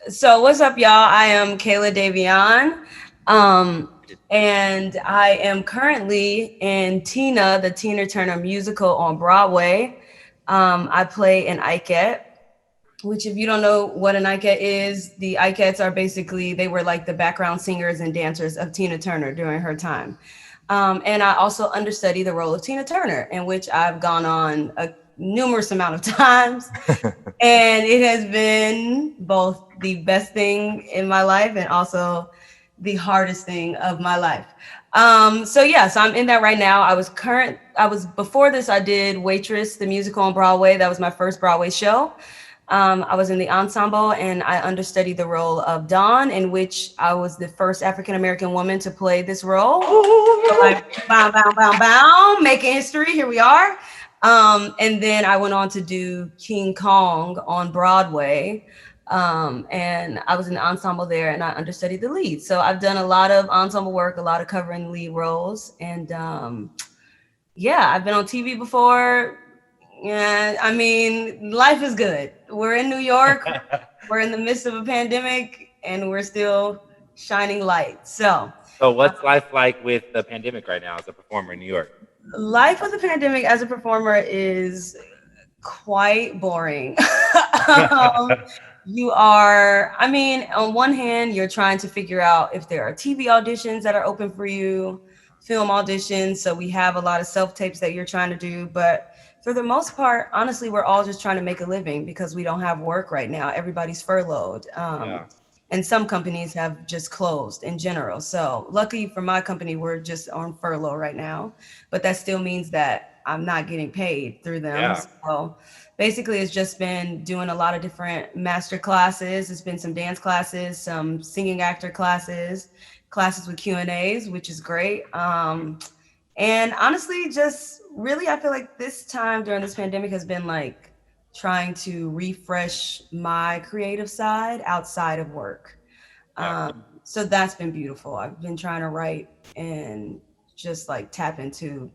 So what's up, y'all? I am Kayla Davion, and I am currently in the Tina Turner musical on Broadway. I play an Ikette, which if you don't know what an Ikette is, the Ikettes are basically, they were like the background singers and dancers of Tina Turner during her time. And I also understudy the role of Tina Turner, in which I've gone on a numerous amount of times, and it has been both the best thing in my life and also the hardest thing of my life. So I'm in that right now. I was before this, I did Waitress, the musical on Broadway. That was my first Broadway show. I was in the ensemble and I understudied the role of Dawn, in which I was the first African American woman to play this role. So like, bow, bow, bow, bow, making history. Here we are. And then I went on to do King Kong on Broadway. And I was in the ensemble there and I understudied the lead. So I've done a lot of ensemble work, a lot of covering lead roles. And yeah, I've been on TV before. Yeah, I mean, life is good. We're in New York, we're in the midst of a pandemic, and we're still shining light. So, So what's life like with the pandemic right now as a performer in New York? life with the pandemic as a performer is quite boring. um, you are, I mean, on one hand, you're trying to figure out if there are TV auditions that are open for you, film auditions. So we have a lot of self tapes that you're trying to do. But for the most part, honestly, we're all just trying to make a living because we don't have work right now. Everybody's furloughed. Yeah. And some companies have just closed in general. So lucky for my company, we're just on furlough right now, but that still means that I'm not getting paid through them. Yeah. So basically, it's just been doing a lot of different master classes. It's been some dance classes, some singing actor classes, classes with Q&As, which is great. And honestly, just really, I feel like this time during this pandemic has been like trying to refresh my creative side outside of work. Yeah. So that's been beautiful. I've been trying to write and just like tap into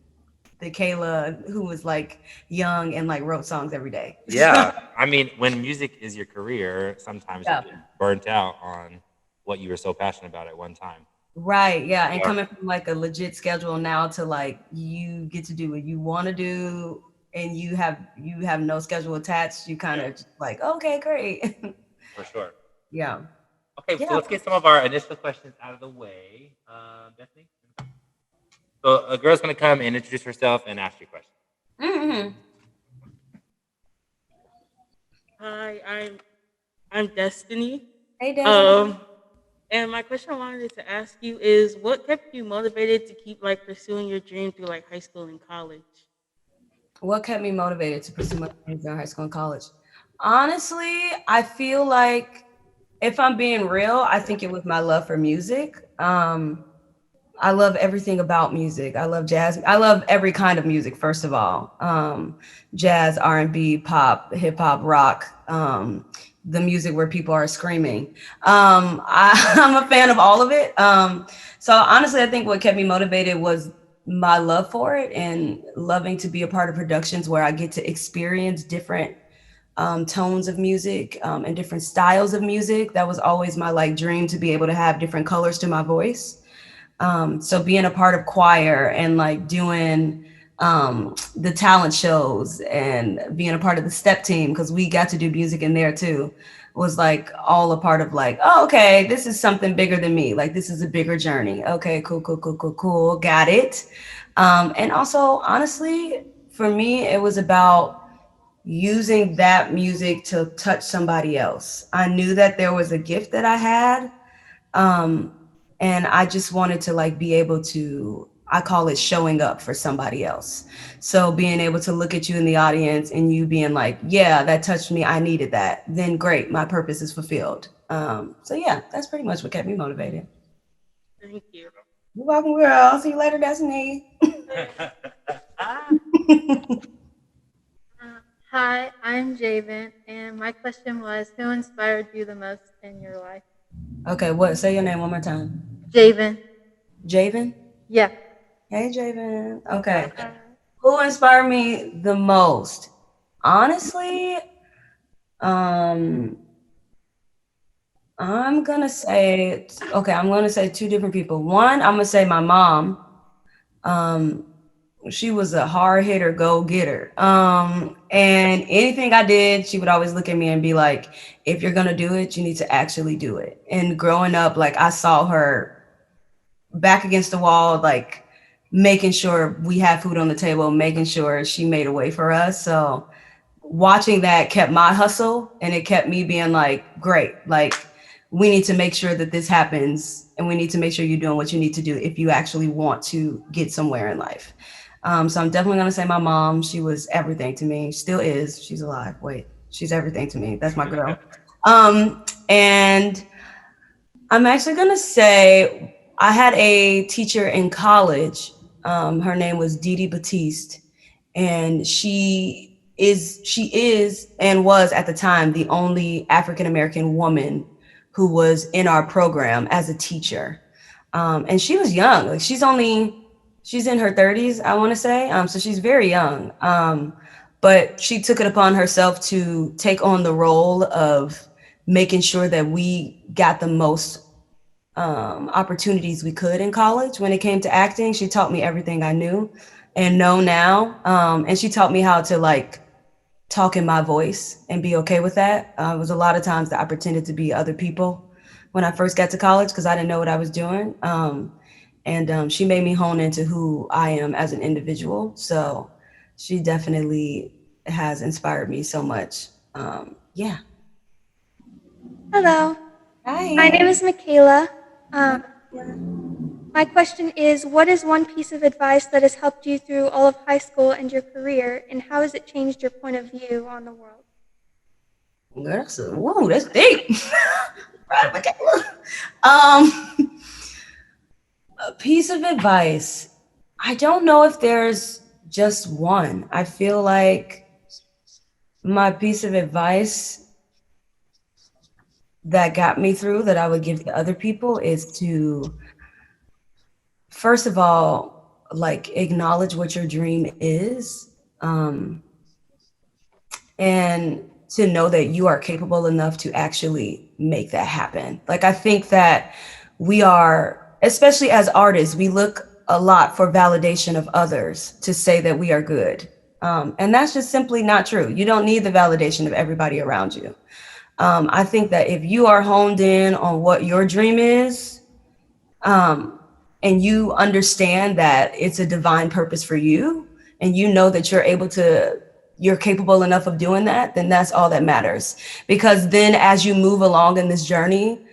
the Kayla who was like young and like wrote songs every day. Yeah. I mean, when music is your career, sometimes you Yeah. get burnt out on what you were so passionate about at one time. Right. Yeah. And Yeah. coming from like a legit schedule now to like you get to do what you want to do and you have no schedule attached, you kind Yeah. of just like, okay, great. For sure. Yeah. Okay, so Yeah. let's get some of our initial questions out of the way. Bethany? So a girl's gonna come and introduce herself and ask you questions. Hmm. Hi, I'm Destiny. Hey, Destiny. Um, and my question I wanted to ask you is, what kept you motivated to keep like pursuing your dream through like high school and college? What kept me motivated to pursue my dreams in high school and college? Honestly, I feel like if I'm being real, I think it was my love for music. I love everything about music. I love jazz. I love every kind of music, first of all. Jazz, R&B, pop, hip hop, rock, the music where people are screaming. I'm a fan of all of it. So honestly, I think what kept me motivated was my love for it and loving to be a part of productions where I get to experience different tones of music and different styles of music. That was always my like dream, to be able to have different colors to my voice. So being a part of choir and like doing the talent shows and being a part of the step team, because we got to do music in there too, was like all a part of like, oh, okay, this is something bigger than me. Like this is a bigger journey. Okay, cool, cool, cool, cool, cool. Got it. And also, honestly, for me, it was about using that music to touch somebody else. I knew that there was a gift that I had, um, and I just wanted to like be able to, I call it showing up for somebody else. So being able to look at you in the audience and you being like, yeah, that touched me, I needed that, then great, my purpose is fulfilled. So yeah, that's pretty much what kept me motivated. Thank you. You're welcome, girl. See you later, Destiny. Hi, I'm Javen, and my question was, who inspired you the most in your life? Okay, what? Say your name one more time. Javen. Javen? Yeah. Hey, Javen. Okay. Uh, Who inspired me the most? Honestly, um, I'm gonna say, okay, I'm gonna say two different people. One, I'm gonna say my mom. Um, she was a hard hitter, go getter. And anything I did, she would always look at me and be like, if you're gonna do it, you need to actually do it. And growing up, like I saw her back against the wall, like making sure we had food on the table, making sure she made a way for us. So watching that kept my hustle, and it kept me being like, great, like we need to make sure that this happens, and we need to make sure you're doing what you need to do if you actually want to get somewhere in life. So I'm definitely gonna say my mom. She was everything to me. Still is. She's alive. Wait, she's everything to me. That's my girl. And I'm actually gonna say I had a teacher in college. Her name was Dee Dee Batiste, and she is and was at the time the only African American woman who was in our program as a teacher. And she was young. Like she's in her 30s, I want to say. So she's very young. But she took it upon herself to take on the role of making sure that we got the most opportunities we could in college. When it came to acting, she taught me everything I knew and know now. And she taught me how to like talk in my voice and be okay with that. It was a lot of times that I pretended to be other people when I first got to college because I didn't know what I was doing. And she made me hone into who I am as an individual. So she definitely has inspired me so much. Yeah. Hello, my Hi. name is Michaela. My question is, what is one piece of advice that has helped you through all of high school and your career, and how has it changed your point of view on the world? Whoa, that's deep. Right, Michaela. Um, a piece of advice. I don't know if there's just one. I feel like my piece of advice that got me through that I would give to other people is to, first of all, like acknowledge what your dream is, and to know that you are capable enough to actually make that happen. Like, I think that we are, especially as artists, we look a lot for validation of others to say that we are good. And that's just simply not true. You don't need the validation of everybody around you. I think that if you are honed in on what your dream is, and you understand that it's a divine purpose for you, and you know that you're capable enough of doing that, then that's all that matters. Because then as you move along in this journey,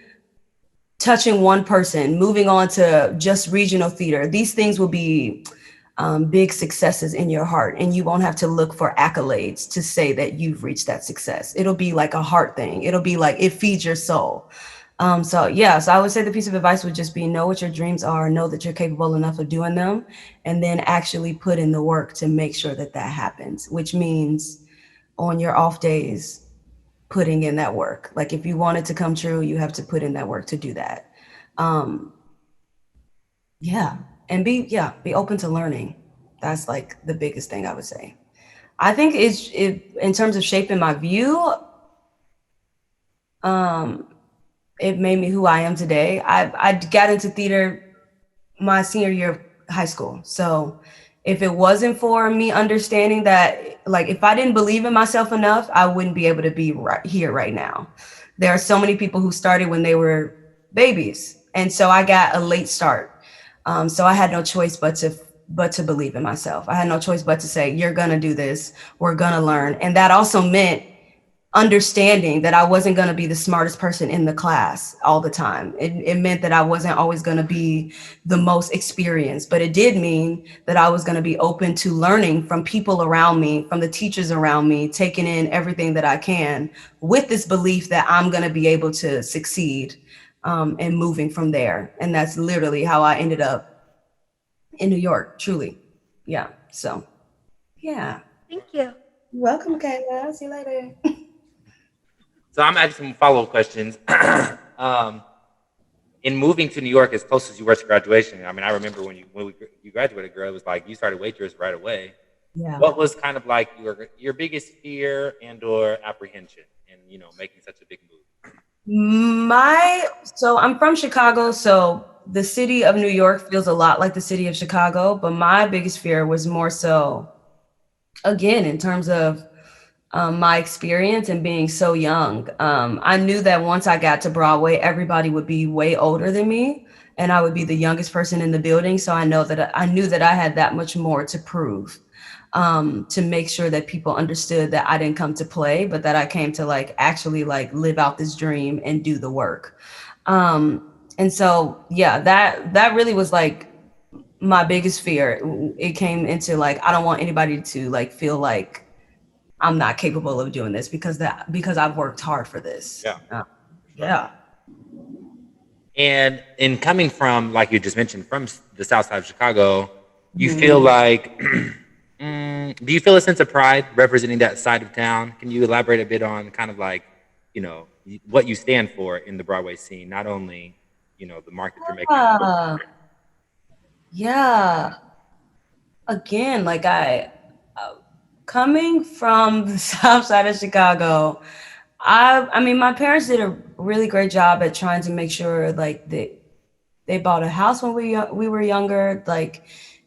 touching one person, moving on to just regional theater, these things will be big successes in your heart, and you won't have to look for accolades to say that you've reached that success. It'll be like a heart thing. It'll be like it feeds your soul. So I would say the piece of advice would just be know what your dreams are, know that you're capable enough of doing them, and then actually put in the work to make sure that that happens, which means on your off days, putting in that work. Like if you want it to come true, you have to put in that work to do that. Um, yeah. And be open to learning. That's like the biggest thing I would say. I think in terms of shaping my view, um, it made me who I am today. I got into theater my senior year of high school. So if it wasn't for me understanding that, like, if I didn't believe in myself enough, I wouldn't be able to be right here right now. There are so many people who started when they were babies, and so I got a late start. So I had no choice but to believe in myself. I had no choice but to say, "You're gonna do this. We're gonna learn," and that also meant understanding that I wasn't going to be the smartest person in the class all the time. It meant that I wasn't always going to be the most experienced, but it did mean that I was going to be open to learning from people around me, from the teachers around me, taking in everything that I can with this belief that I'm going to be able to succeed, and moving from there. And that's literally how I ended up in New York, truly. Yeah. So, yeah. Thank you. You're welcome, Kayla. I'll see you later. So I'm asking some follow-up questions. In moving to New York as close as you were to graduation, I mean, I remember when you graduated, girl, it was like you started Waitress right away. Yeah. What was kind of like your biggest fear and or apprehension in making such a big move? So I'm from Chicago, so the city of New York feels a lot like the city of Chicago, but my biggest fear was more so, again, in terms of my experience and being so young. I knew that once I got to Broadway, everybody would be way older than me, and I would be the youngest person in the building. So I knew that I had that much more to prove, to make sure that people understood that I didn't come to play, but that I came to like actually like live out this dream and do the work. And so, yeah, that really was like my biggest fear. It came into like, I don't want anybody to like feel like I'm not capable of doing this because I've worked hard for this. Yeah. Yeah. And in coming from, like you just mentioned, from the South Side of Chicago, you Mhm. feel like, do you feel a sense of pride representing that side of town? Can you elaborate a bit on kind of like, what you stand for in the Broadway scene, not only, the market you're making. Uh, yeah. Again, like coming from the South Side of Chicago, I mean, my parents did a really great job at trying to make sure like they bought a house when we were younger, like,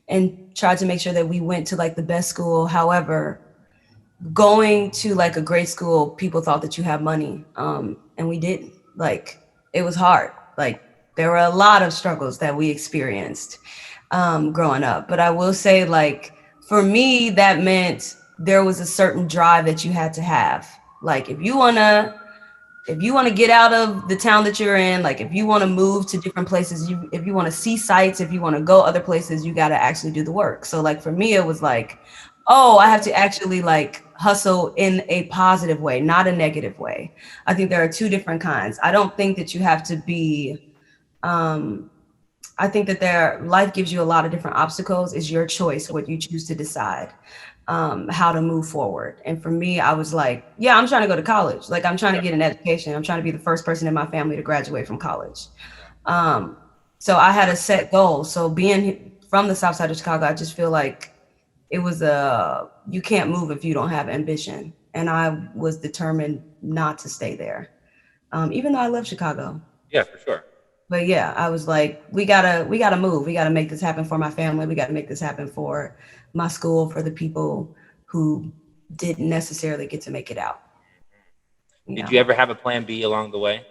and tried to make sure that we went to like the best school. However, going to like a great school, people thought that you had money, and we didn't. Like, it was hard. Like, there were a lot of struggles that we experienced growing up. But I will say, like, for me, that meant there was a certain drive that you had to have. Like, if you want to get out of the town that you're in, like if you want to move to different places, if you want to see sights, if you want to go other places, you got to actually do the work. So like for me, it was like, oh, I have to actually like hustle in a positive way, not a negative way. I think there are two different kinds. I don't think that you have to be, I think that life gives you a lot of different obstacles. It's your choice what you choose to decide, how to move forward. And for me, I was like, yeah, I'm trying to go to college. Like, I'm trying to get an education. I'm trying to be the first person in my family to graduate from college. Um, so I had a set goal. So being from the South Side of Chicago, I just feel like it was you can't move if you don't have ambition. And I was determined not to stay there, even though I love Chicago. Yeah, for sure. But yeah, I was like, we gotta move. We gotta make this happen for my family. We gotta make this happen for my school, for the people who didn't necessarily get to make it out. Did you ever have a plan B along the way?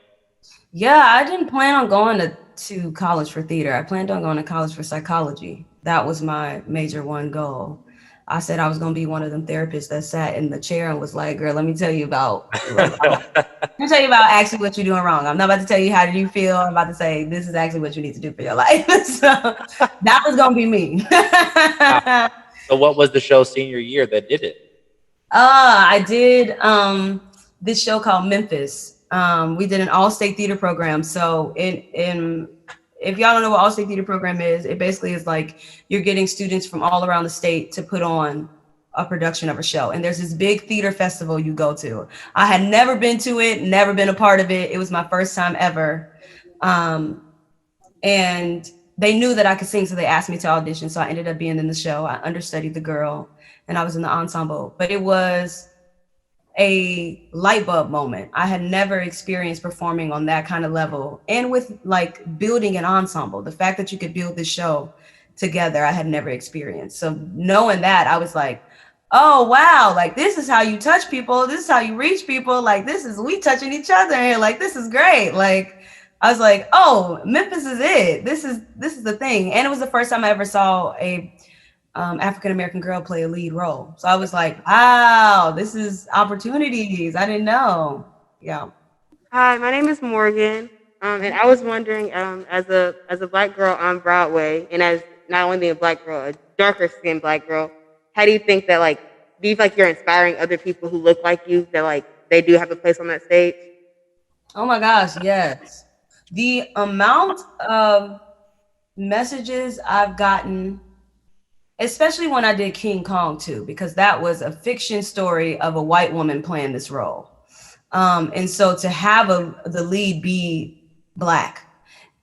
Yeah, I didn't plan on going to college for theater. I planned on going to college for psychology. That was my major one goal. I said I was going to be one of them therapists that sat in the chair and was like, girl, let me tell you about actually what you're doing wrong. I'm not about to tell you how do you feel. I'm about to say, this is actually what you need to do for your life. So that was going to be me. So what was the show senior year that did it? I did this show called Memphis. We did an all-state theater program. So if y'all don't know what all-state theater program is, it basically is like you're getting students from all around the state to put on a production of a show. And there's this big theater festival you go to. I had never been to it, never been a part of it. It was my first time ever. And they knew that I could sing, so they asked me to audition. So I ended up being in the show. I understudied the girl, and I was in the ensemble. But it was a light bulb moment. I had never experienced performing on that kind of level, and with like building an ensemble. The fact that you could build this show together, I had never experienced. So knowing that, I was like, oh wow, like this is how you touch people. This is how you reach people. Like we touching each other here. Like this is great. Like I was like, oh, Memphis is it. This is the thing. And it was the first time I ever saw a African-American girl play a lead role. So I was like, wow, this is opportunities. I didn't know. Yeah. Hi, my name is Morgan, and I was wondering, as a black girl on Broadway, and as not only being a black girl, a darker skinned black girl, how do you think that do you feel like you're inspiring other people who look like you that they do have a place on that stage? Oh my gosh, yes. The amount of messages I've gotten, especially when I did King Kong too, because that was a fiction story of a white woman playing this role. And so to have the lead be Black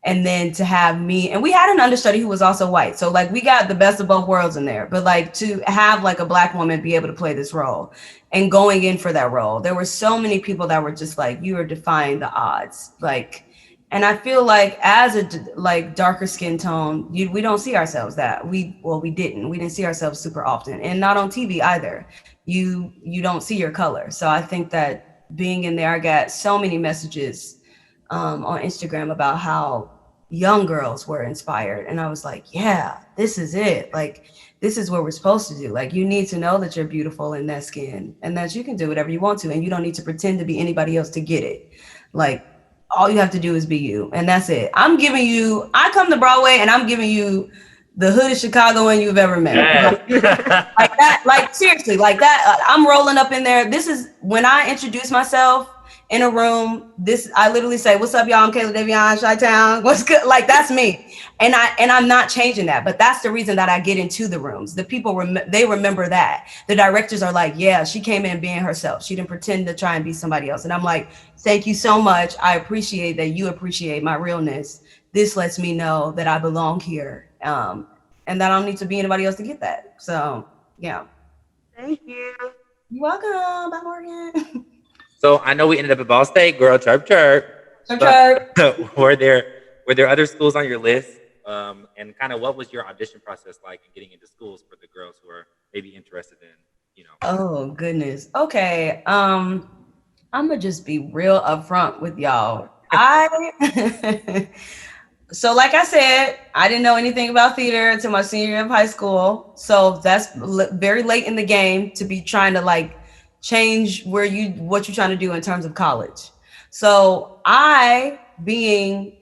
And then to have me, and we had an understudy who was also white. So like we got the best of both worlds in there. But like to have like a Black woman be able to play this role and going in for that role, there were so many people that were just like, you are defying the odds. Like, and I feel like as a like darker skin tone, we don't see ourselves that we didn't see ourselves super often, and not on TV either. You don't see your color. So I think that being in there, I got so many messages on Instagram about how young girls were inspired, and I was like, yeah, this is it. Like this is what we're supposed to do. Like you need to know that you're beautiful in that skin and that you can do whatever you want to, and you don't need to pretend to be anybody else to get it. Like all you have to do is be you, and that's it. I come to Broadway and I'm giving you the hood of Chicago and you've ever met. Yeah. Like that, like seriously, like that. I'm rolling up in there. This is when I introduce myself in a room. This I literally say, "What's up, y'all? I'm Kayla Davion, Chi-Town. What's good?" Like that's me, and I'm not changing that. But that's the reason that I get into the rooms. The people they remember that. The directors are like, "Yeah, she came in being herself. She didn't pretend to try and be somebody else." And I'm like, "Thank you so much. I appreciate that you appreciate my realness. This lets me know that I belong here, and that I don't need to be anybody else to get that." So yeah. Thank you. You're welcome. Bye, Morgan. So I know we ended up at Ball State, girl. Chirp chirp. Chirp, But chirp. were there other schools on your list? And kind of what was your audition process like in getting into schools for the girls who are maybe interested in, Oh goodness. Okay. I'm gonna just be real upfront with y'all. I so like I said, I didn't know anything about theater until my senior year of high school. So that's very late in the game to be trying to like change what you're trying to do in terms of college. So I, being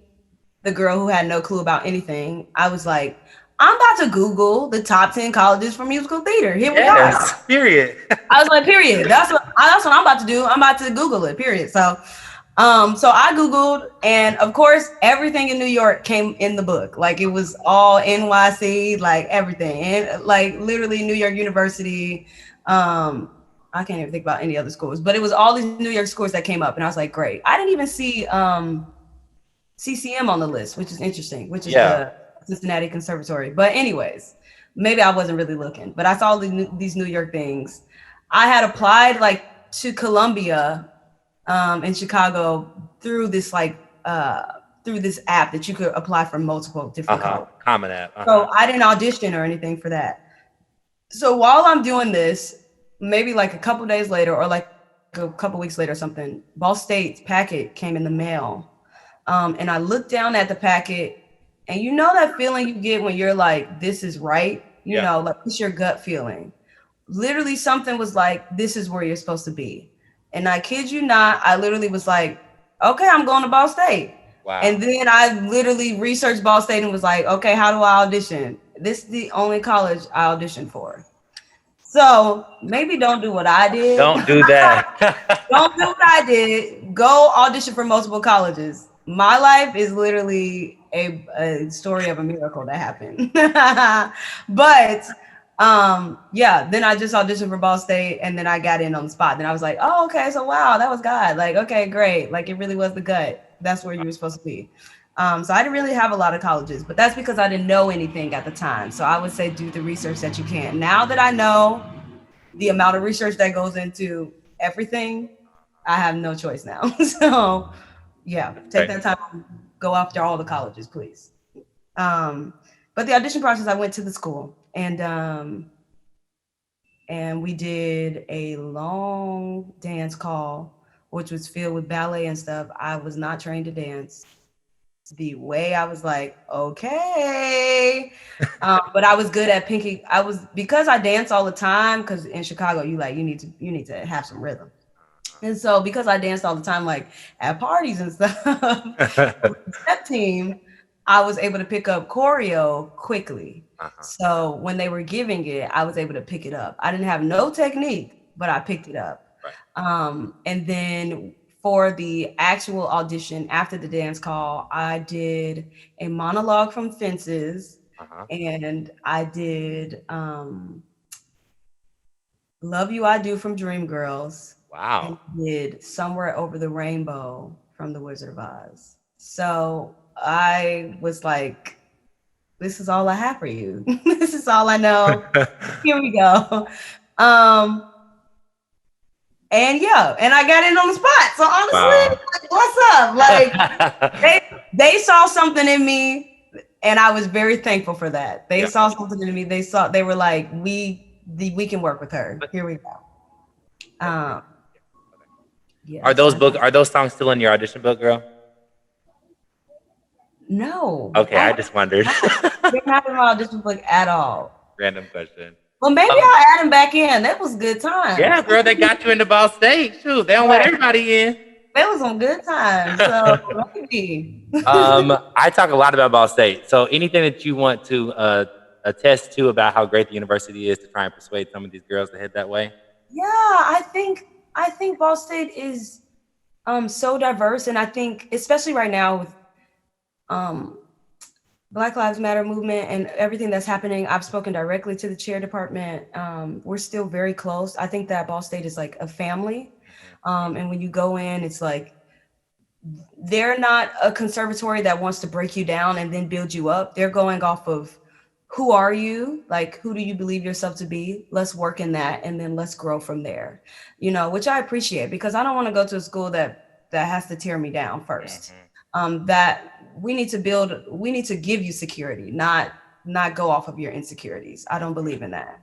the girl who had no clue about anything, I was like, I'm about to Google the top 10 colleges for musical theater. Here we go. Yes, period. I was like, period. That's what I'm about to do. I'm about to Google it, period. So I Googled, and of course, everything in New York came in the book. Like it was all NYC, like everything, and like literally New York University. I can't even think about any other schools, but it was all these New York schools that came up, and I was like, great. I didn't even see CCM on the list, which is interesting, which is the Cincinnati Conservatory. But anyways, maybe I wasn't really looking, but I saw these New York things. I had applied like to Columbia in Chicago through this through this app that you could apply for multiple different colleges. Common app. So I didn't audition or anything for that. So while I'm doing this, maybe like a couple days later or like a couple weeks later or something, Ball State's packet came in the mail. And I looked down at the packet, and you know that feeling you get when you're like, this is right, you know, like it's your gut feeling. Literally something was like, this is where you're supposed to be. And I kid you not, I literally was like, okay, I'm going to Ball State. Wow. And then I literally researched Ball State and was like, okay, how do I audition? This is the only college I auditioned for. So maybe don't do what I did. Don't do that. Don't do what I did. Go audition for multiple colleges. My life is literally a story of a miracle that happened. But then I just auditioned for Ball State, and then I got in on the spot. Then I was like, oh, okay, so wow, that was God. Like, okay, great. Like it really was the gut. That's where you were supposed to be. So I didn't really have a lot of colleges, but that's because I didn't know anything at the time. So I would say do the research that you can. Now that I know the amount of research that goes into everything, I have no choice now. So yeah, take that time, go after all the colleges, please. But the audition process, I went to the school, and we did a long dance call, which was filled with ballet and stuff. I was not trained to dance the way. I was like, okay. But I was good at pinky. Because I dance all the time, because in Chicago, you need to have some rhythm. And so because I danced all the time, like at parties and stuff, with the step team, I was able to pick up choreo quickly. So when they were giving it, I was able to pick it up. I didn't have no technique, but I picked it up. Right. And then for the actual audition after the dance call, I did a monologue from Fences, and I did Love You I Do from Dreamgirls. Wow. And did Somewhere Over the Rainbow from The Wizard of Oz. So I was like, this is all I have for you. This is all I know. Here we go. Um, and yeah, and I got in on the spot. So honestly, Wow. like, what's up? Like they saw something in me, and I was very thankful for that. They Yeah. saw something in me. They were like, we can work with her. Here we go. Um, yeah. So Are those songs still in your audition book, girl? no, Okay, I just wondered. they're not in my audition book at all. Random question. Well, maybe Um, I'll add them back in. That was good yeah, times. girl, they got you in the ball stage. Shoot, they don't let Right. everybody in. That was some good times. So maybe. I talk a lot about Ball State. So anything that you want to attest to about how great the university is to try and persuade some of these girls to head that way? Yeah, I think Ball State is so diverse, and I think especially right now with um Black Lives Matter movement and everything that's happening, I've spoken directly to the chair department. We're still very close. I think that Ball State is like a family. And when you go in, it's like they're not a conservatory that wants to break you down and then build you up. They're going off of who are you? Like, who do you believe yourself to be? Let's work in that and then let's grow from there, which I appreciate because I don't want to go to a school that has to tear me down first. That we need to give you security, not go off of your insecurities. I don't believe in that.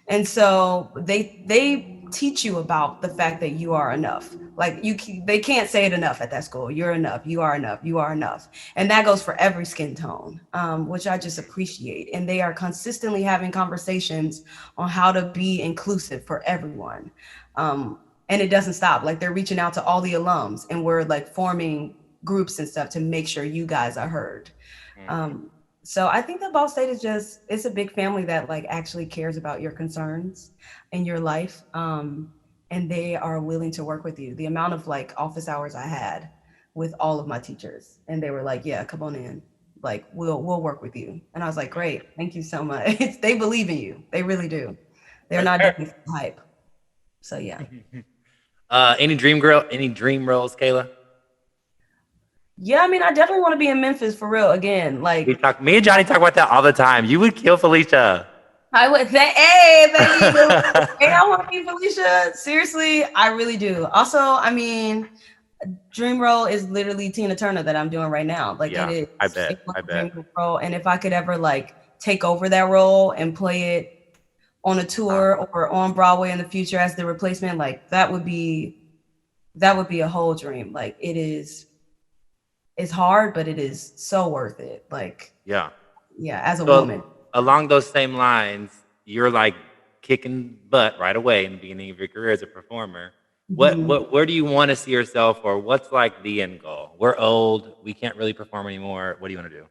And so they teach you about the fact that you are enough. Like they can't say it enough at that school. You're enough. You are enough. You are enough. And that goes for every skin tone, which I just appreciate. And they are consistently having conversations on how to be inclusive for everyone. And it doesn't stop. Like they're reaching out to all the alums, and we're like forming groups and stuff to make sure you guys are heard. So I think that Ball State it's a big family that like actually cares about your concerns in your life. And they are willing to work with you. The amount of like office hours I had with all of my teachers, and they were like, yeah, come on in. Like we'll work with you. And I was like, great, thank you so much. They believe in you. They really do. They're not doing hype. So yeah. Any dream roles, Kayla? Yeah, I mean, I definitely want to be in Memphis for real again. Like Me and Johnny talk about that all the time. You would kill Felicia. I would say, hey, thank you. Hey, I want to be Felicia. Seriously, I really do. Also, I mean, dream role is literally Tina Turner that I'm doing right now. Like Yeah, it is. I bet. It's my dream role. And if I could ever like take over that role and play it on a tour or on Broadway in the future as the replacement, like that would be a whole dream. Like it's hard, but it is so worth it. Like Yeah. as a woman. Along those same lines, you're like kicking butt right away in the beginning of your career as a performer. Where do you want to see yourself, or what's like the end goal? We're old, we can't really perform anymore. What do you want to do?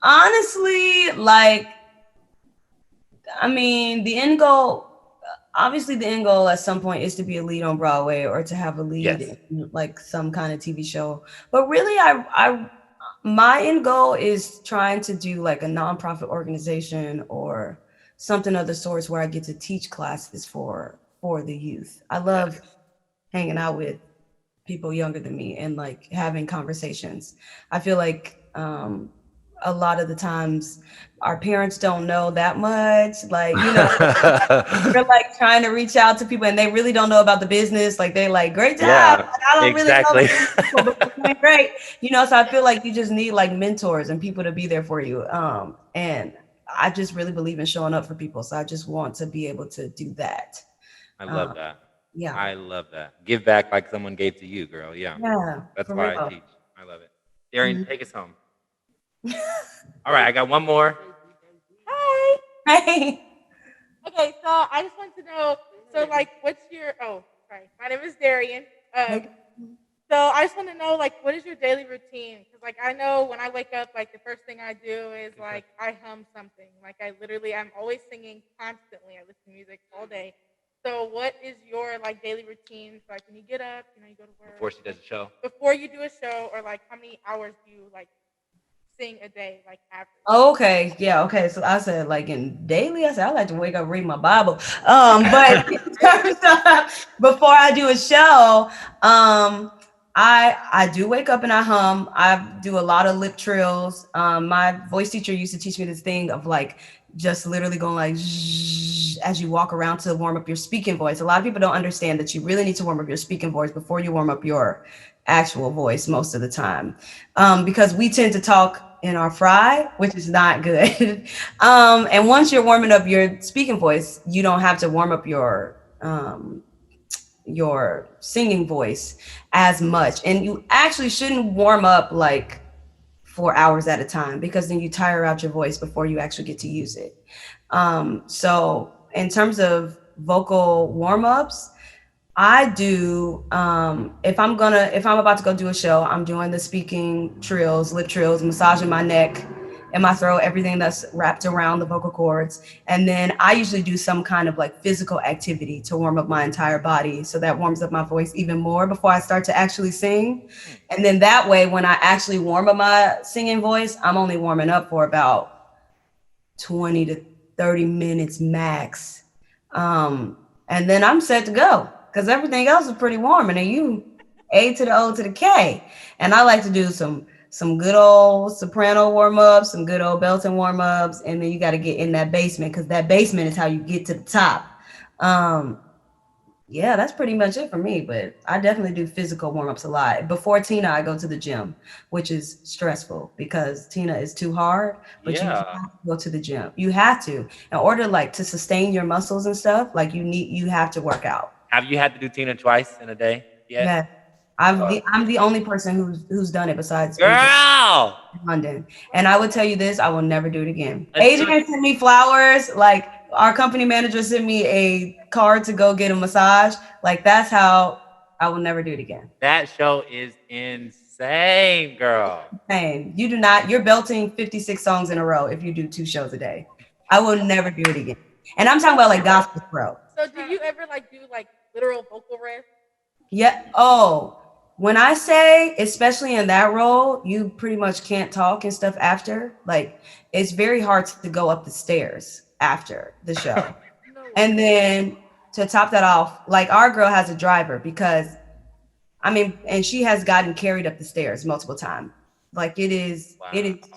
Honestly, like, I mean, the end goal. Obviously, the end goal at some point is to be a lead on Broadway or to have a lead in like some kind of TV show. But really, my end goal is trying to do like a nonprofit organization or something of the sorts where I get to teach classes for the youth. I love hanging out with people younger than me and like having conversations. I feel like a lot of the times our parents don't know that much. Like, they're like trying to reach out to people and they really don't know about the business. Like they're like, great job. Yeah, like, I don't exactly. really know, but you're doing great. So I feel like you just need like mentors and people to be there for you. And I just really believe in showing up for people. So I just want to be able to do that. I love that. Yeah. I love that. Give back like someone gave to you, girl. Yeah. Yeah. That's why I teach. I love it. Darian, take us home. All right, I got one more. Hi. Hey. Okay, so I just want to know, so like, what's your, sorry, my name is Darian. So I just want to know, like, what is your daily routine? Because, like, I know when I wake up, like, the first thing I do is, like, I hum something. Like, I'm always singing constantly. I listen to music all day. So what is your, like, daily routine? So, like, when you get up, you go to work. Before she does a show. Before you do a show, or, like, how many hours do you, like, sing a day, like average? Okay, yeah, okay. So I said like in daily, I said I like to wake up, read my Bible. But in terms of before I do a show, I do wake up and I hum. I do a lot of lip trills. My voice teacher used to teach me this thing of like just literally going like zzzz as you walk around to warm up your speaking voice. A lot of people don't understand that you really need to warm up your speaking voice before you warm up your actual voice most of the time, because we tend to talk in our fry, which is not good. And once you're warming up your speaking voice, you don't have to warm up your singing voice as much. And you actually shouldn't warm up like 4 hours at a time because then you tire out your voice before you actually get to use it. So in terms of vocal warm-ups, I do if I'm about to go do a show, I'm doing the speaking trills, lip trills, massaging my neck and my throat, everything that's wrapped around the vocal cords. And then I usually do some kind of like physical activity to warm up my entire body. So that warms up my voice even more before I start to actually sing. And then that way, when I actually warm up my singing voice, I'm only warming up for about 20 to 30 minutes max. And then I'm set to go because everything else is pretty warm. And then you A to the O to the K. And I like to do some good old soprano warm-ups, some good old belting warm-ups, and then you got to get in that basement because that basement is how you get to the top. Yeah, that's pretty much it for me, but I definitely do physical warm-ups a lot. Before Tina, I go to the gym, which is stressful because Tina is too hard, but you have to go to the gym. You have to. In order like to sustain your muscles and stuff, like you have to work out. Have you had to do Tina twice in a day yet? Yeah. I'm the only person who's done it besides Girl! London. And I would tell you this, I will never do it again. Adrian sent me flowers, like our company manager sent me a card to go get a massage. Like that's how I will never do it again. That show is insane, girl. Insane. You do not, you're belting 56 songs in a row if you do 2 shows a day. I will never do it again. And I'm talking about like gospel pro. So do you ever like do like literal vocal rest? Yeah. Oh, when I say, especially in that role, you pretty much can't talk and stuff after. Like, it's very hard to go up the stairs after the show. And then to top that off, like our girl has a driver because, I mean, and she has gotten carried up the stairs multiple times. Like it is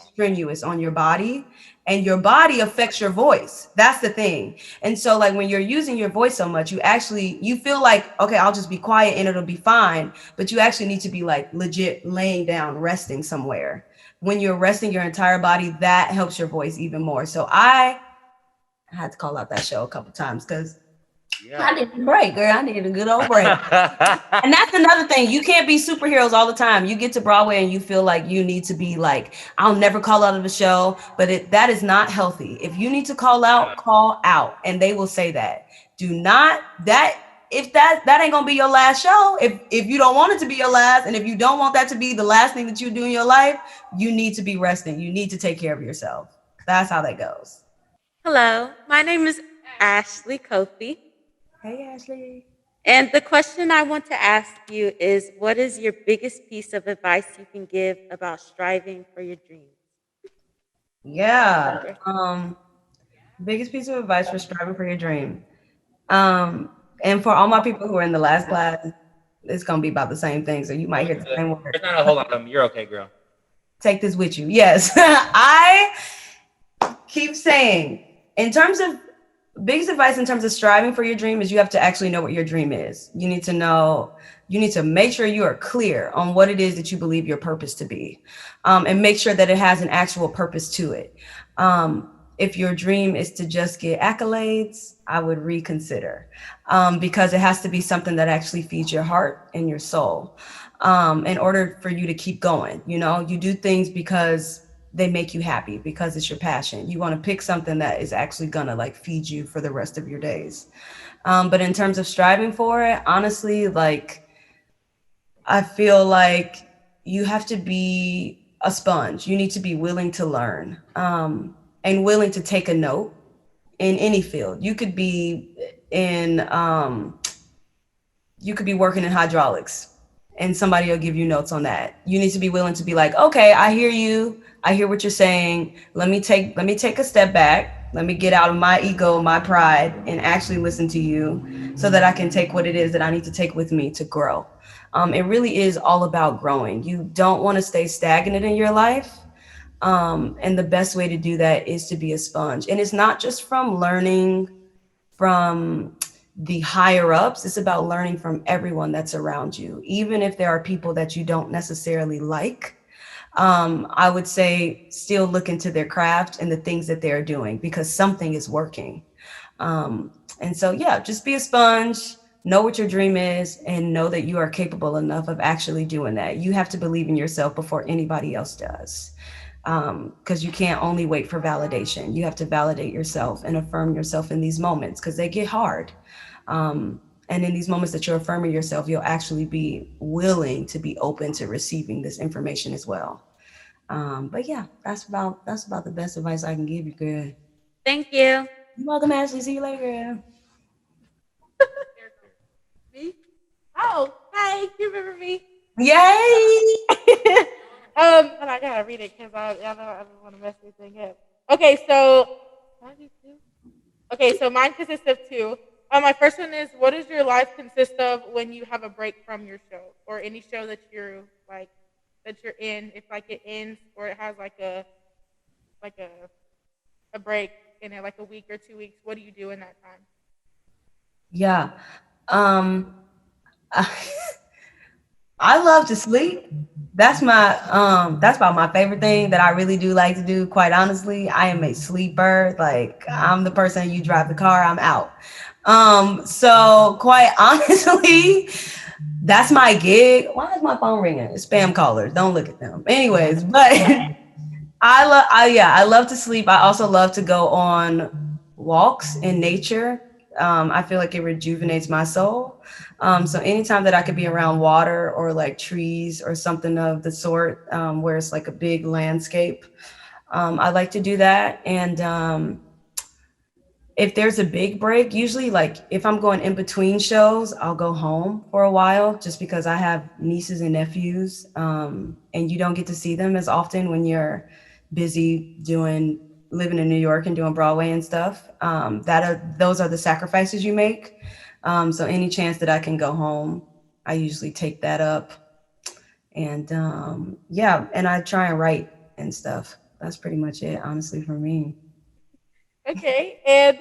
strenuous on your body, and your body affects your voice. That's the thing. And so like when you're using your voice so much, you feel like, okay, I'll just be quiet and it'll be fine. But you actually need to be like legit laying down, resting somewhere. When you're resting your entire body, that helps your voice even more. So I had to call out that show a couple times because I needed a break, girl. I needed a good old break. And that's another thing. You can't be superheroes all the time. You get to Broadway and you feel like you need to be like, I'll never call out of a show, but that is not healthy. If you need to call out, call out. And they will say that. Do not, if that ain't gonna be your last show, if you don't want it to be your last, and if you don't want that to be the last thing that you do in your life, you need to be resting. You need to take care of yourself. That's how that goes. Hello, my name is Ashley Kofi. Hey, Ashley. And the question I want to ask you is, what is your biggest piece of advice you can give about striving for your dreams? Yeah. Biggest piece of advice for striving for your dream. And for all my people who are in the last class, it's gonna be about the same thing. So you might hear the same word. There's not a whole lot of them. You're okay, girl. Take this with you. Yes. I keep saying, in terms of biggest advice in terms of striving for your dream is you have to actually know what your dream is. You need to make sure you are clear on what it is that you believe your purpose to be, and make sure that it has an actual purpose to it. If your dream is to just get accolades, I would reconsider, because it has to be something that actually feeds your heart and your soul, in order for you to keep going. You know, you do things because they make you happy, because it's your passion. You want to pick something that is actually gonna like feed you for the rest of your days. But in terms of striving for it, honestly, like I feel like you have to be a sponge. You need to be willing to learn, and willing to take a note in any field. You could be working in hydraulics and somebody will give you notes on that. You need to be willing to be like, okay, I hear you. I hear what you're saying. Let me take a step back. Let me get out of my ego, my pride, and actually listen to you so that I can take what it is that I need to take with me to grow. It really is all about growing. You don't want to stay stagnant in your life. And the best way to do that is to be a sponge. And it's not just from learning from the higher ups, it's about learning from everyone that's around you, even if there are people that you don't necessarily like. I would say still look into their craft and the things that they're doing because something is working. And so, yeah, just be a sponge, know what your dream is, and know that you are capable enough of actually doing that. You have to believe in yourself before anybody else does. Because you can't only wait for validation. You have to validate yourself and affirm yourself in these moments because they get hard. And in these moments that you're affirming yourself, you'll actually be willing to be open to receiving this information as well. But yeah, that's about the best advice I can give you, girl. Thank you. You're welcome, Ashley. See you later, girl. Me? Oh, hi. You remember me? Yay! And I gotta read it because I don't want to mess anything up. Okay, so can I do two? Okay, so mine consists of two. My first one is, what does your life consist of when you have a break from your show or any show that you're like that you're in? If like it ends or it has like a break in it, like a week or 2 weeks, what do you do in that time? Yeah. Um, I love to sleep. That's about my favorite thing that I really do like to do, quite honestly. I am a sleeper. Like I'm the person you drive the car, I'm out. So quite honestly, that's my gig. Why is my phone ringing? It's spam callers. Don't look at them. Anyways, but I love to sleep. I also love to go on walks in nature. I feel like it rejuvenates my soul. So anytime that I could be around water or like trees or something of the sort, where it's like a big landscape, I like to do that. And if there's a big break, usually like if I'm going in between shows, I'll go home for a while just because I have nieces and nephews, and you don't get to see them as often when you're busy doing living in New York and doing Broadway and stuff. Those are the sacrifices you make. So any chance that I can go home, I usually take that up. And yeah, and I try and write and stuff. That's pretty much it, honestly, for me. Okay, and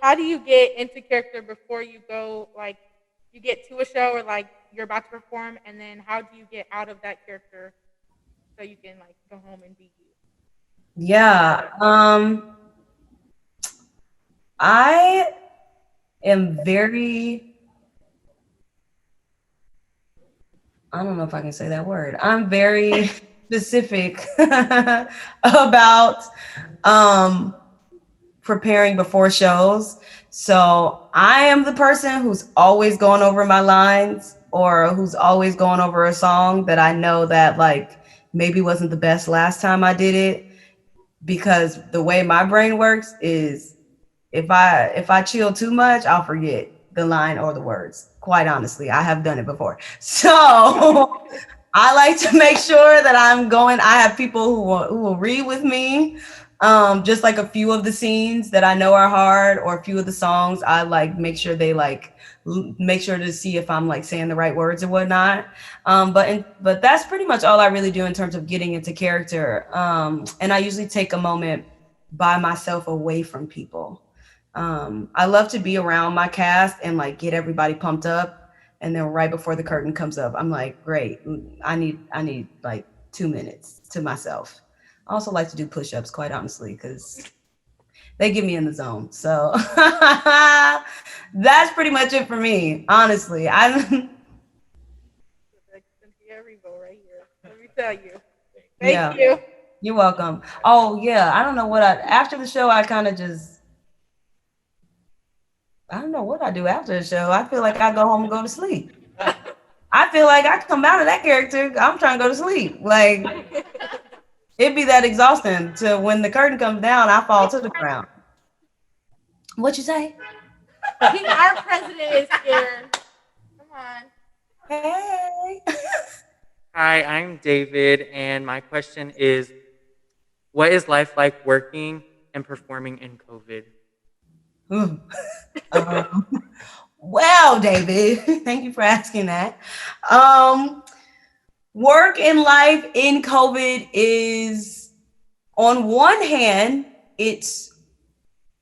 how do you get into character before you go? Like, you get to a show or like you're about to perform, and then how do you get out of that character so you can like go home and be you? Yeah. I am very, I don't know if I can say that word. I'm very specific about um, preparing before shows. So I am the person who's always going over my lines or who's always going over a song that I know that like maybe wasn't the best last time I did it because the way my brain works is if I chill too much, I'll forget the line or the words. Quite honestly, I have done it before. So I like to make sure that I'm going. I have people who will read with me. Just like a few of the scenes that I know are hard, or a few of the songs, I like make sure they like make sure to see if I'm like saying the right words or whatnot. But that's pretty much all I really do in terms of getting into character. And I usually take a moment by myself away from people. I love to be around my cast and like get everybody pumped up. And then right before the curtain comes up, I'm like, great, I need like 2 minutes to myself. I also like to do push-ups, quite honestly, because they get me in the zone. So that's pretty much it for me, honestly. I Like Cynthia Erivo right here. Let me tell you. Thank yeah, you. you're welcome. Oh yeah, I don't know what I after the show I kind of just I don't know what I do after the show. I feel like I go home and go to sleep. I feel like I come out of that character, I'm trying to go to sleep. Like it'd be that exhausting to when the curtain comes down, I fall to the ground. What you say? Our president is here. Come on. Hey. Hi, I'm David, and my question is, What is life like working and performing in COVID? Ooh. Um, well, David, thank you for asking that. Um, Work and life in COVID is, on one hand, it's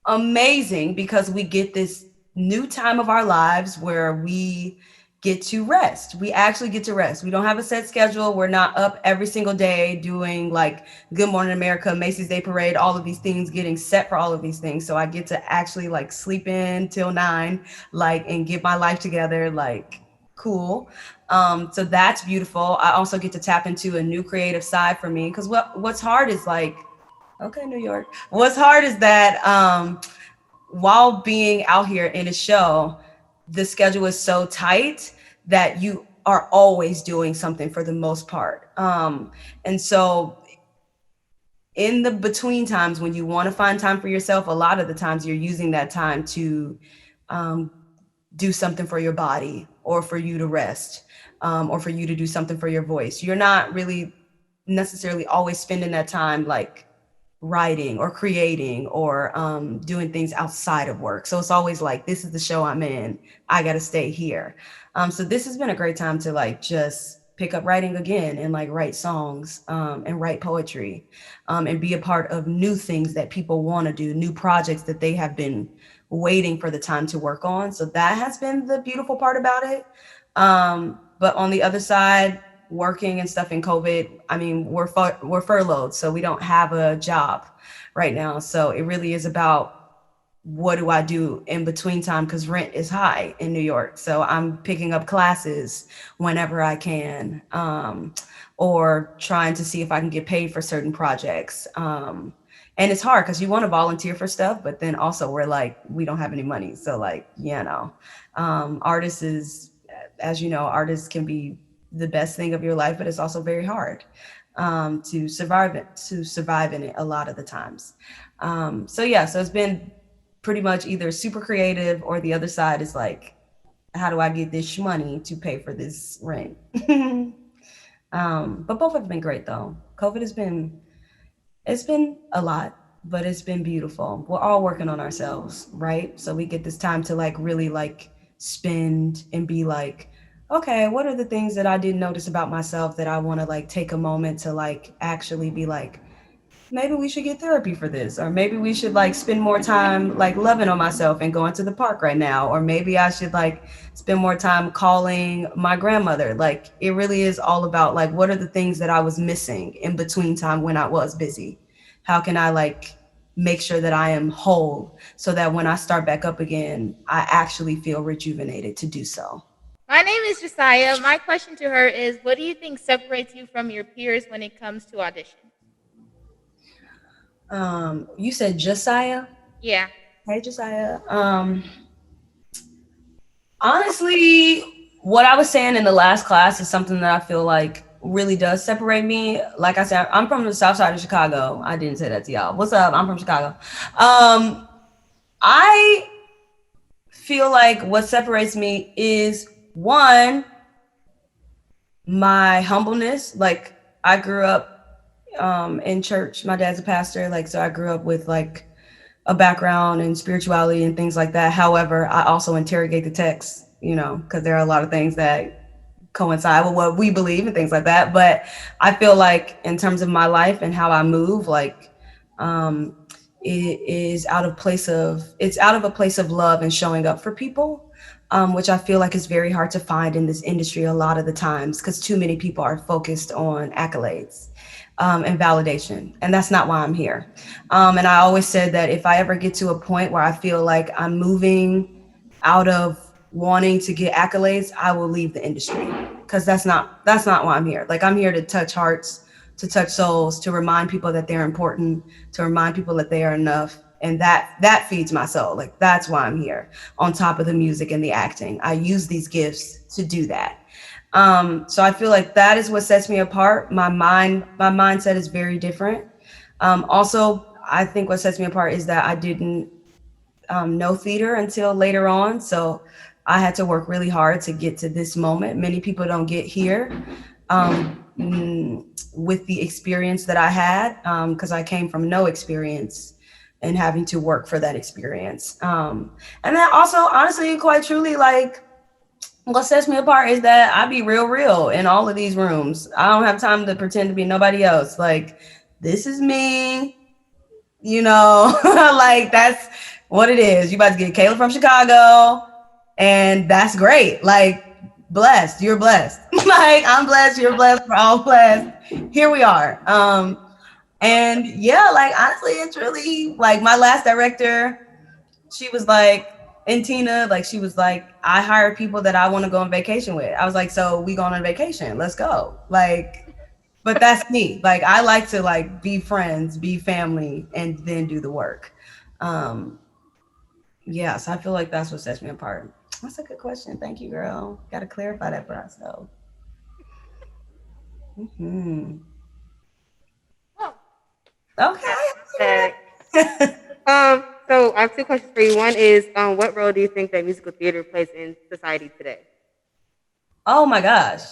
amazing because we get this new time of our lives where we get to rest. We actually get to rest. We don't have a set schedule. We're not up every single day doing like Good Morning America, Macy's Day Parade, all of these things, getting set for all of these things. So I get to actually like sleep in till 9, like, and get my life together, like, cool. So that's beautiful. I also get to tap into a new creative side for me because what's hard is like, okay, New York. What's hard is that while being out here in a show, the schedule is so tight that you are always doing something for the most part. And so in the between times when you want to find time for yourself, a lot of the times you're using that time to um, do something for your body or for you to rest, or for you to do something for your voice. You're not really necessarily always spending that time like writing or creating or doing things outside of work. So it's always like, this is the show I'm in. I got to stay here. So this has been a great time to like just pick up writing again and like write songs and write poetry and be a part of new things that people want to do, new projects that they have been waiting for the time to work on. So that has been the beautiful part about it. But on the other side, working and stuff in COVID, I mean, we're furloughed, so we don't have a job right now. So it really is about what do I do in between time because rent is high in New York. So I'm picking up classes whenever I can, or trying to see if I can get paid for certain projects. And it's hard because you want to volunteer for stuff, but then also we're like, we don't have any money. So like, artists is, as you know, artists can be the best thing of your life, but it's also very hard to survive in it a lot of the times. So it's been pretty much either super creative or the other side is like, how do I get this money to pay for this rent? But both have been great though. COVID it's been a lot, but it's been beautiful. We're all working on ourselves, right? So we get this time to like really like spend and be like, okay, what are the things that I didn't notice about myself that I want to like take a moment to like actually be like, maybe we should get therapy for this, or maybe we should like spend more time like loving on myself and going to the park right now, or maybe I should like spend more time calling my grandmother. Like it really is all about like, what are the things that I was missing in between time when I was busy? How can I like make sure that I am whole so that when I start back up again, I actually feel rejuvenated to do so. My name is Josiah. My question to her is, what do you think separates you from your peers when it comes to audition? You said Josiah? Yeah. Hey, Josiah. Honestly, what I was saying in the last class is something that I feel like really does separate me. Like I said, I'm from the south side of Chicago. I didn't say that to y'all. What's up? I'm from Chicago. I feel like what separates me is one, my humbleness. Like I grew up in church. My dad's a pastor. Like, so I grew up with like a background in spirituality and things like that. However, I also interrogate the text, because there are a lot of things that coincide with what we believe and things like that. But I feel like in terms of my life and how I move, like it is out of a place of love and showing up for people, which I feel like is very hard to find in this industry a lot of the times because too many people are focused on accolades and validation. And that's not why I'm here. And I always said that if I ever get to a point where I feel like I'm moving out of wanting to get accolades, I will leave the industry because that's not why I'm here. Like I'm here to touch hearts, to touch souls, to remind people that they're important, to remind people that they are enough. And that feeds my soul. Like that's why I'm here on top of the music and the acting. I use these gifts to do that. So I feel like that is what sets me apart. My mindset is very different. Also, I think what sets me apart is that I didn't know theater until later on. So I had to work really hard to get to this moment. Many people don't get here. with the experience that I had, because I came from no experience and having to work for that experience. And then also, honestly, quite truly, like, what sets me apart is that I be real in all of these rooms. I don't have time to pretend to be nobody else. Like, this is me, you know, like that's what it is. You about to get Kayla from Chicago, and that's great. Like, blessed, you're blessed. Like, I'm blessed, you're blessed, we're all blessed. Here we are. And yeah, like honestly, it's really like my last director, she was like, and Tina, like she was like, I hire people that I want to go on vacation with. I was like, so we going on vacation, let's go. Like, but that's me. Like, I like to like be friends, be family, and then do the work. Um, yeah, so I feel like that's what sets me apart. That's a good question. Thank you, girl. Got to clarify that for ourselves. Mm-hmm. Okay. So I have two questions for you. One is, what role do you think that musical theater plays in society today? Oh my gosh.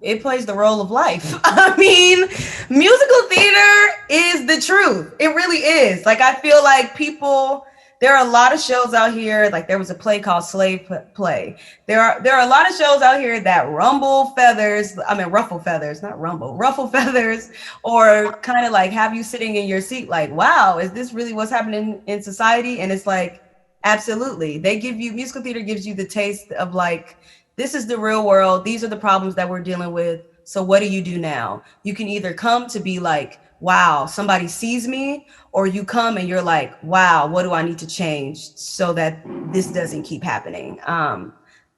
It plays the role of life. I mean, musical theater is the truth. It really is. Like, I feel like people, there are a lot of shows out here. Like, there was a play called Slave Play. There are a lot of shows out here that ruffle feathers, not rumble, ruffle feathers, or kind of like have you sitting in your seat like, wow, is this really what's happening in society? And it's like, absolutely. Musical theater gives you the taste of like, this is the real world. These are the problems that we're dealing with. So what do you do now? You can either come to be like, wow, somebody sees me, or you come and you're like, wow, what do I need to change so that this doesn't keep happening?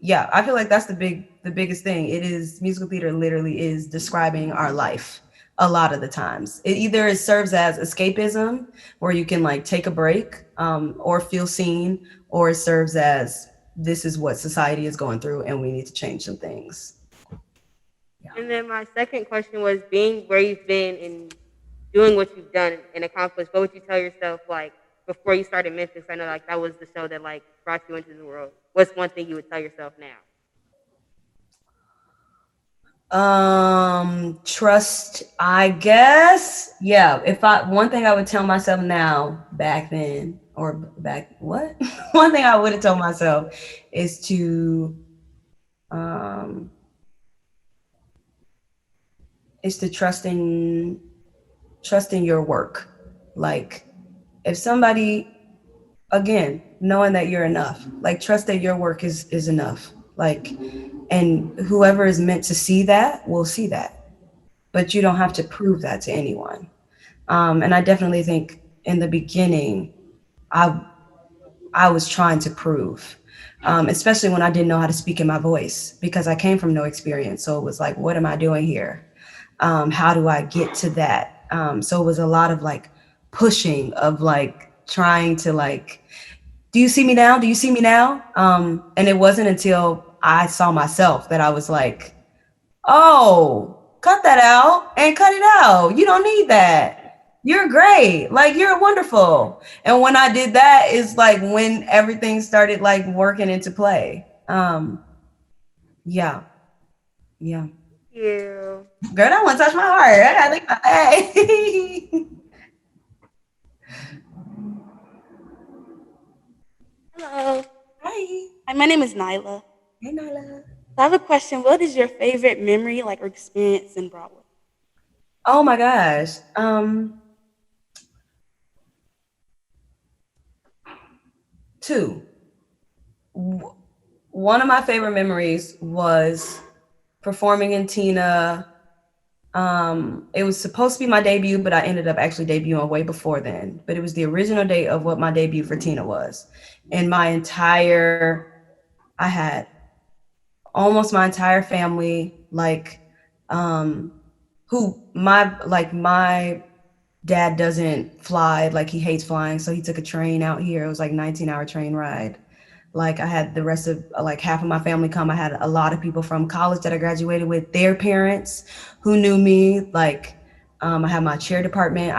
Yeah, I feel like that's the biggest thing. It is, musical theater literally is describing our life a lot of the times. It serves as escapism, where you can like take a break, or feel seen, or it serves as, this is what society is going through and we need to change some things. Yeah. And then my second question was, being where you've been and doing what you've done and accomplished, what would you tell yourself like before you started Memphis? I know like that was the show that like brought you into the world. What's one thing you would tell yourself now? Trust, I guess. Yeah, one thing I would tell myself now, back then, or back what? One thing I would have told myself is to trust in your work. Like, if somebody, again, knowing that you're enough, like trust that your work is enough. Like, and whoever is meant to see that will see that, but you don't have to prove that to anyone. And I definitely think in the beginning, I was trying to prove, especially when I didn't know how to speak in my voice, because I came from no experience. So it was like, what am I doing here? How do I get to that? So it was a lot of like pushing, of like trying to like, do you see me now? Do you see me now? And it wasn't until I saw myself that I was like, oh, cut that out and cut it out. You don't need that. You're great. Like, you're wonderful. And when I did that, is like when everything started like working into play. Yeah. Yeah. You. Girl, that one touched my heart. I gotta think about that. Hey. Hello. Hi. Hi, my name is Nyla. Hey, Nyla. I have a question. What is your favorite memory, like, or experience in Broadway? Oh my gosh. Two. One of my favorite memories was performing in Tina. It was supposed to be my debut, but I ended up actually debuting way before then. But it was the original date of what my debut for Tina was. And I had almost my entire family, like, my dad doesn't fly, like he hates flying. So he took a train out here. It was like 19-hour train ride. Like, I had the rest of like half of my family come. I had a lot of people from college that I graduated with, their parents who knew me. Like, I had my chair department.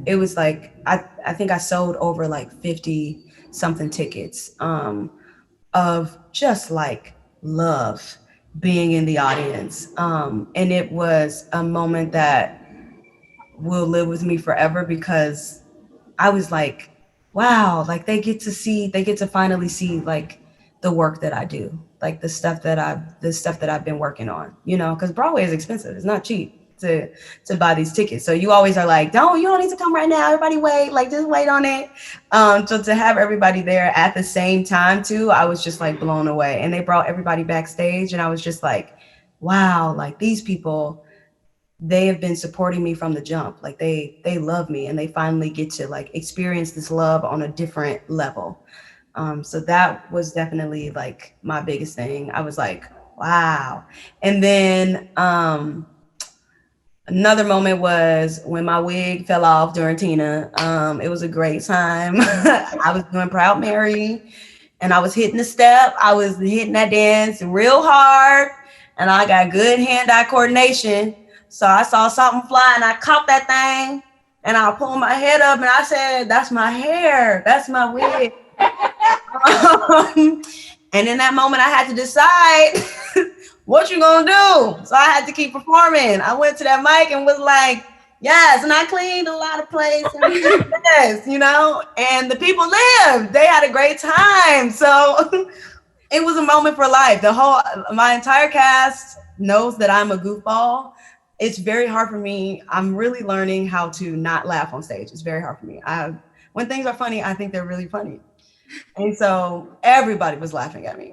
It was like, I think I sold over like 50 something tickets, of just like love being in the audience. And it was a moment that will live with me forever because I was like, wow, like they get to finally see like the work that I do, like the stuff that I've been working on, you know, because Broadway is expensive. It's not cheap to buy these tickets. So you always are like, you don't need to come right now. Everybody wait, like just wait on it. So to have everybody there at the same time too, I was just like blown away. And they brought everybody backstage and I was just like, wow, like these people, they have been supporting me from the jump. Like they love me and they finally get to like experience this love on a different level. So that was definitely like my biggest thing. I was like, wow. And then another moment was when my wig fell off during Tina. It was a great time. I was doing Proud Mary and I was hitting the step. I was hitting that dance real hard and I got good hand-eye coordination. So I saw something fly and I caught that thing and I pulled my head up and I said, that's my hair. That's my wig. And in that moment, I had to decide what you gonna do. So I had to keep performing. I went to that mic and was like, yes, and I cleaned a lot of plates and yes, you know, and the people lived. They had a great time. So it was a moment for life. My entire cast knows that I'm a goofball. It's very hard for me. I'm really learning how to not laugh on stage. It's very hard for me. When things are funny, I think they're really funny. And so everybody was laughing at me.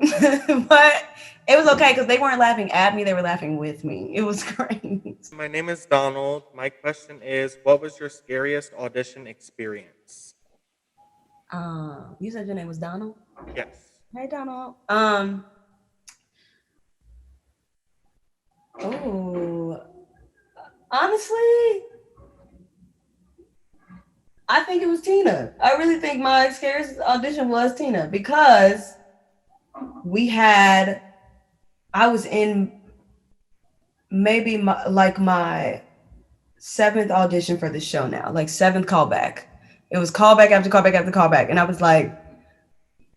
But it was okay because they weren't laughing at me, they were laughing with me. It was great. My name is Donald. My question is, what was your scariest audition experience? You said your name was Donald? Yes. Hey Donald. Oh, honestly, I think it was Tina. I really think my scariest audition was Tina because I was in maybe my seventh audition for the show now, like seventh callback. It was callback after callback after callback. And I was like,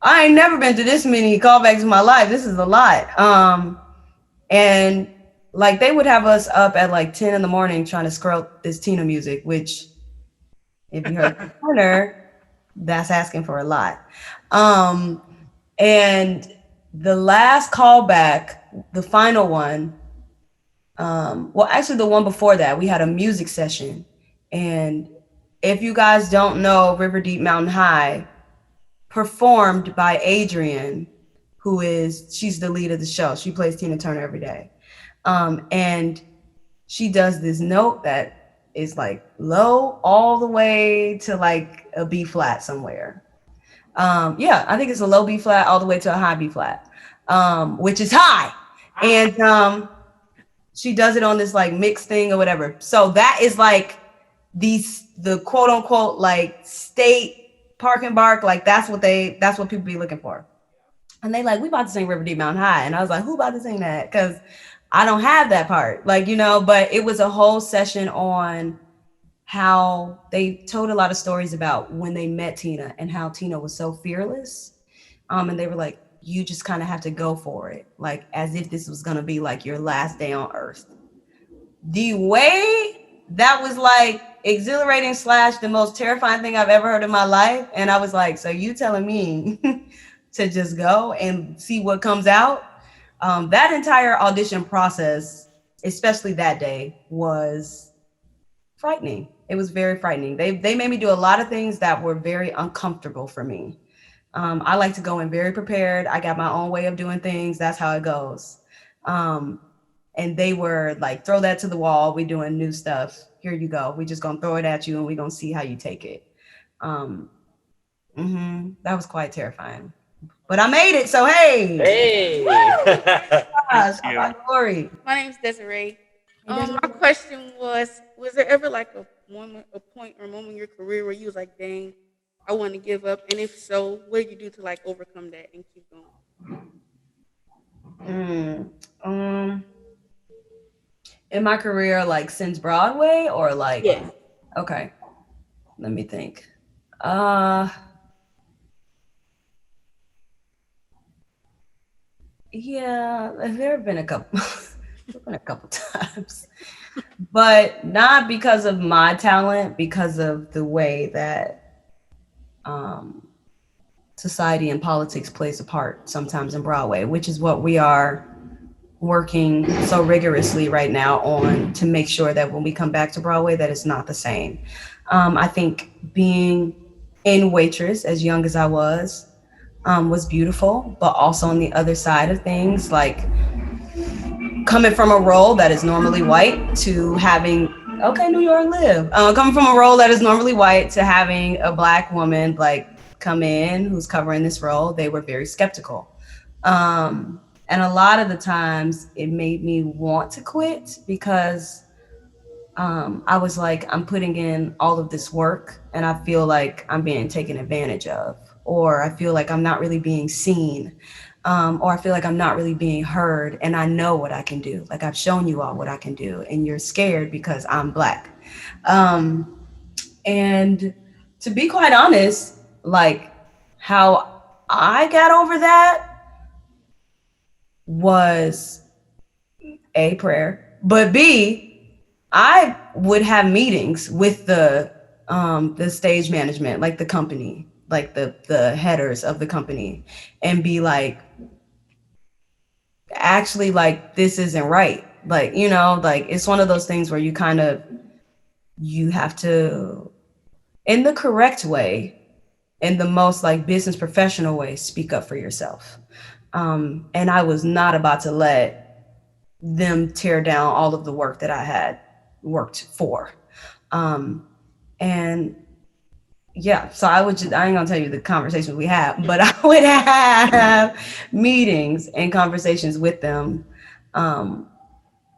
I ain't never been to this many callbacks in my life. This is a lot. And like they would have us up at like 10 in the morning trying to scroll this Tina music, which if you heard the corner, that's asking for a lot. And the last callback, the final one, well, actually the one before that, we had a music session. And if you guys don't know River Deep Mountain High, performed by Adrienne, she's the lead of the show. She plays Tina Turner every day. And she does this note that is like low all the way to like a B flat somewhere. Yeah, I think it's a low B flat all the way to a high B flat, which is high. And she does it on this like mixed thing or whatever. So that is like the quote unquote like state park and bark. Like that's what people be looking for. And they like, we about to sing River Deep Mountain High. And I was like, who about to sing that? Because I don't have that part. Like, you know, but it was a whole session on how they told a lot of stories about when they met Tina and how Tina was so fearless. And they were like, you just kind of have to go for it. Like as if this was going to be like your last day on earth. The way that was like exhilarating / the most terrifying thing I've ever heard in my life. And I was like, so you telling me to just go and see what comes out? That entire audition process, especially that day, was frightening. It was very frightening. They made me do a lot of things that were very uncomfortable for me. I like to go in very prepared. I got my own way of doing things. That's how it goes. And they were like, throw that to the wall. We're doing new stuff. Here you go. We're just going to throw it at you and we're going to see how you take it. That was quite terrifying. But I made it, so hey! Hey! Gosh, my glory. My name's Desiree. My question was there ever like a point or moment in your career where you was like, dang, I want to give up? And if so, what did you do to like overcome that and keep going? In my career, like since Broadway or like? Yes. Okay, let me think. Yeah, there have been a couple, there have been a couple times, but not because of my talent, because of the way that um, society and politics plays a part sometimes in Broadway, which is what we are working so rigorously right now on to make sure that when we come back to Broadway, that it's not the same. I think being in Waitress as young as I was beautiful, but also on the other side of things, like coming from a role that is normally white to having okay, New York live. Coming from a role that is normally white to having a black woman like come in who's covering this role, they were very skeptical. And a lot of the times it made me want to quit because I was like, I'm putting in all of this work and I feel like I'm being taken advantage of, or I feel like I'm not really being seen, or I feel like I'm not really being heard. And I know what I can do. Like I've shown you all what I can do, and you're scared because I'm black. Um, and to be quite honest, like how I got over that was A, prayer, but B, I would have meetings with the stage management, like the company, like the headers of the company, and be like, actually, like this isn't right. Like, you know, like it's one of those things where you have to, in the correct way, in the most like business professional way, speak up for yourself. And I was not about to let them tear down all of the work that I had worked for. Um, and yeah, so I ain't gonna tell you the conversations we have, but I would have meetings and conversations with them, um,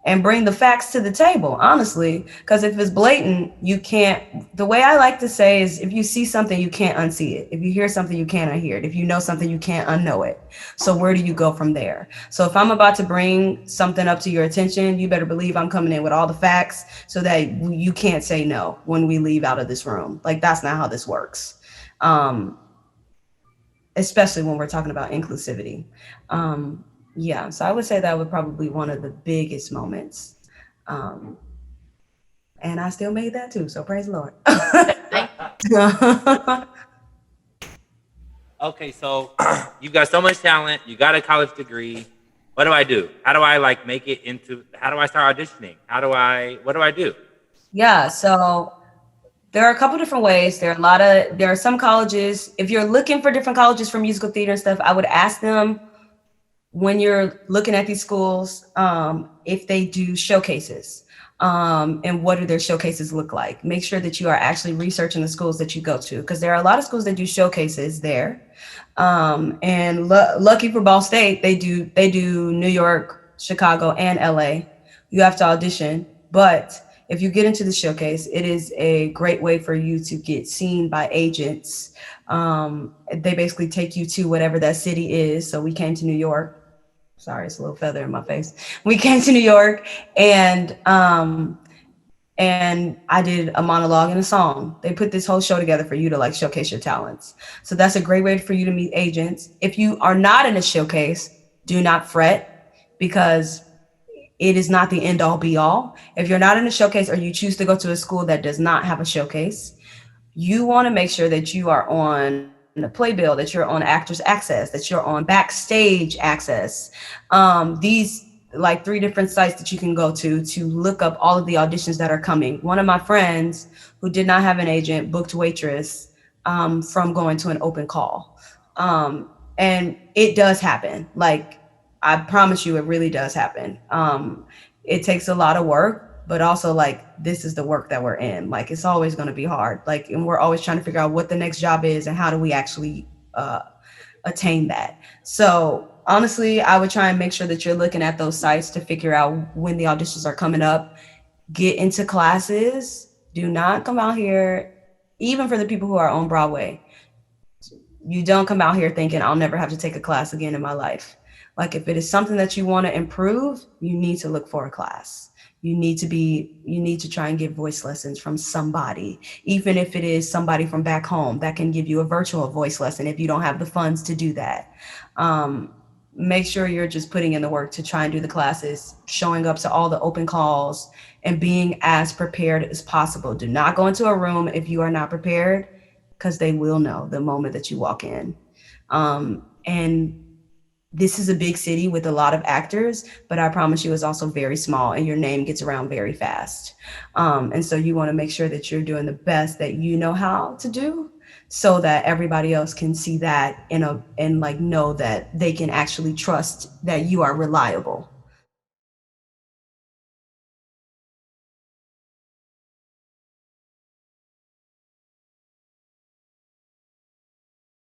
and bring the facts to the table, honestly. Because if it's blatant, you can't. The way I like to say is, if you see something, you can't unsee it. If you hear something, you can't unhear it. If you know something, you can't unknow it. So where do you go from there? So if I'm about to bring something up to your attention, you better believe I'm coming in with all the facts so that you can't say no when we leave out of this room. Like that's not how this works. Um, Especially when we're talking about inclusivity. Um, yeah, so I would say that would probably one of the biggest moments. Um, and I still made that too, so praise the Lord. Okay, so you've got so much talent. You got a college degree. What do I do? How do I like make it into? How do I start auditioning? What do I do? Yeah, so there are a couple different ways. There are some colleges, if you're looking for different colleges for musical theater and stuff, I would ask them when you're looking at these schools, if they do showcases, and what do their showcases look like. Make sure that you are actually researching the schools that you go to, because there are a lot of schools that do showcases there. And lucky for Ball State, they do New York, Chicago, and LA. You have to audition, but if you get into the showcase, it is a great way for you to get seen by agents. They basically take you to whatever that city is. So we came to New York. Sorry, it's a little feather in my face. We came to New York, and I did a monologue and a song. They put this whole show together for you to like showcase your talents. So that's a great way for you to meet agents. If you are not in a showcase, do not fret, because it is not the end all be all. If you're not in a showcase, or you choose to go to a school that does not have a showcase, you want to make sure that you are on the playbill, that you're on Actors Access, that you're on Backstage Access. These like 3 different sites that you can go to look up all of the auditions that are coming. One of my friends who did not have an agent booked Waitress from going to an open call. And it does happen. Like, I promise you, it really does happen. It takes a lot of work, but also like, this is the work that we're in. Like, it's always going to be hard. Like, and we're always trying to figure out what the next job is and how do we actually attain that. So honestly, I would try and make sure that you're looking at those sites to figure out when the auditions are coming up. Get into classes. Do not come out here, even for the people who are on Broadway. You don't come out here thinking I'll never have to take a class again in my life. Like, if it is something that you want to improve, you need to look for a class. You need to try and get voice lessons from somebody, even if it is somebody from back home that can give you a virtual voice lesson if you don't have the funds to do that. make sure you're just putting in the work to try and do the classes, showing up to all the open calls, and being as prepared as possible. Do not go into a room if you are not prepared, because they will know the moment that you walk in. And this is a big city with a lot of actors, but I promise you it's also very small and your name gets around very fast. And so you want to make sure that you're doing the best that you know how to do, so that everybody else can see that and like know that they can actually trust that you are reliable.